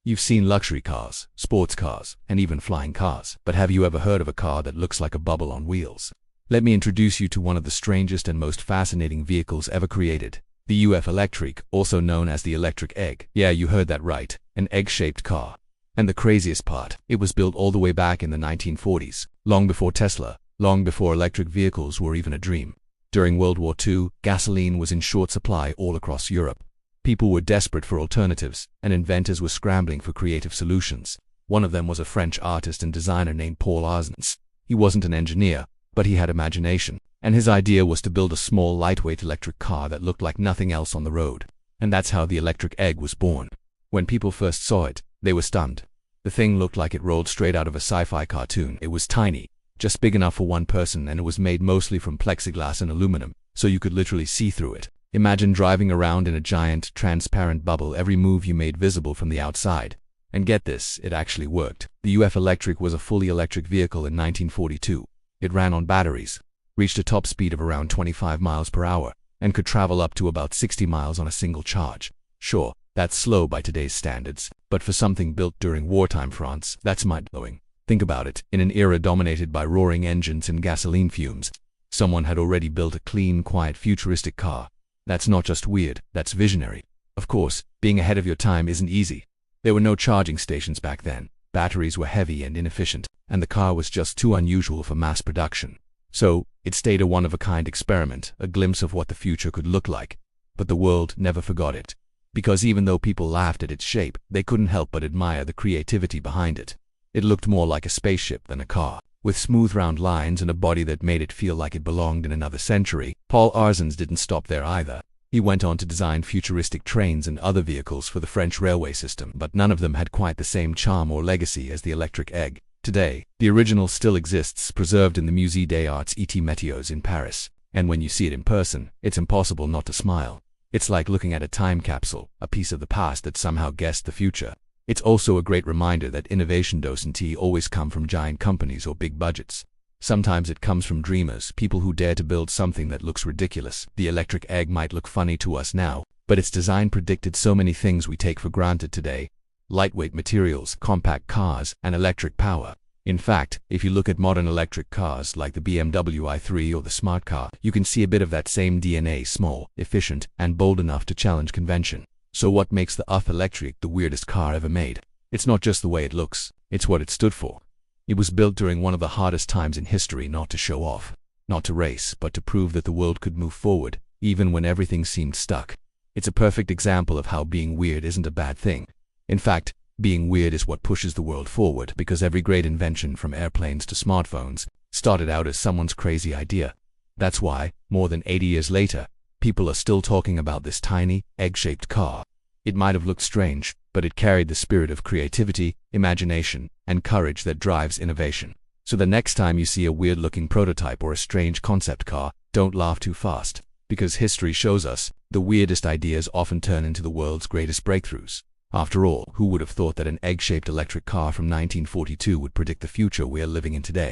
You've seen luxury cars, sports cars, and even flying cars, but have you ever heard of a car that looks like a bubble on wheels? Let me introduce you to one of the strangest and most fascinating vehicles ever created. The Oeuf Électrique, also known as the electric egg. Yeah, you heard that right, an egg-shaped car. And the craziest part, it was built all the way back in the 1940s, long before Tesla, long before electric vehicles were even a dream. During World War II, gasoline was in short supply all across Europe. People were desperate for alternatives, and inventors were scrambling for creative solutions. One of them was a French artist and designer named Paul Arzens. He wasn't an engineer, but he had imagination, and his idea was to build a small, lightweight electric car that looked like nothing else on the road. And that's how the electric egg was born. When people first saw it, they were stunned. The thing looked like it rolled straight out of a sci-fi cartoon. It was tiny, just big enough for one person, and it was made mostly from plexiglass and aluminum, so you could literally see through it. Imagine driving around in a giant, transparent bubble, every move you made visible from the outside. And get this, it actually worked. The Oeuf Électrique was a fully electric vehicle in 1942. It ran on batteries, reached a top speed of around 25 miles per hour, and could travel up to about 60 miles on a single charge. Sure, that's slow by today's standards, but for something built during wartime France, that's mind-blowing. Think about it, in an era dominated by roaring engines and gasoline fumes, someone had already built a clean, quiet, futuristic car. That's not just weird, that's visionary. Of course, being ahead of your time isn't easy. There were no charging stations back then, batteries were heavy and inefficient, and the car was just too unusual for mass production. So, it stayed a one-of-a-kind experiment, a glimpse of what the future could look like. But the world never forgot it. Because even though people laughed at its shape, they couldn't help but admire the creativity behind it. It looked more like a spaceship than a car, with smooth round lines and a body that made it feel like it belonged in another century. Paul Arzens didn't stop there either. He went on to design futuristic trains and other vehicles for the French railway system, but none of them had quite the same charm or legacy as the electric egg. Today, the original still exists, preserved in the Musée des Arts et Métiers in Paris. And when you see it in person, it's impossible not to smile. It's like looking at a time capsule, a piece of the past that somehow guessed the future. It's also a great reminder that innovation doesn't always come from giant companies or big budgets. Sometimes it comes from dreamers, people who dare to build something that looks ridiculous. The electric egg might look funny to us now, but its design predicted so many things we take for granted today. Lightweight materials, compact cars, and electric power. In fact, if you look at modern electric cars like the BMW i3 or the smart car, you can see a bit of that same DNA: small, efficient, and bold enough to challenge convention. So what makes the Oeuf Électrique the weirdest car ever made? It's not just the way it looks, it's what it stood for. It was built during one of the hardest times in history, not to show off, not to race, but to prove that the world could move forward, even when everything seemed stuck. It's a perfect example of how being weird isn't a bad thing. In fact, being weird is what pushes the world forward, because every great invention, from airplanes to smartphones, started out as someone's crazy idea. That's why, more than 80 years later, people are still talking about this tiny, egg-shaped car. It might have looked strange, but it carried the spirit of creativity, imagination, and courage that drives innovation. So the next time you see a weird-looking prototype or a strange concept car, don't laugh too fast, because history shows us the weirdest ideas often turn into the world's greatest breakthroughs. After all, who would have thought that an egg-shaped electric car from 1942 would predict the future we are living in today?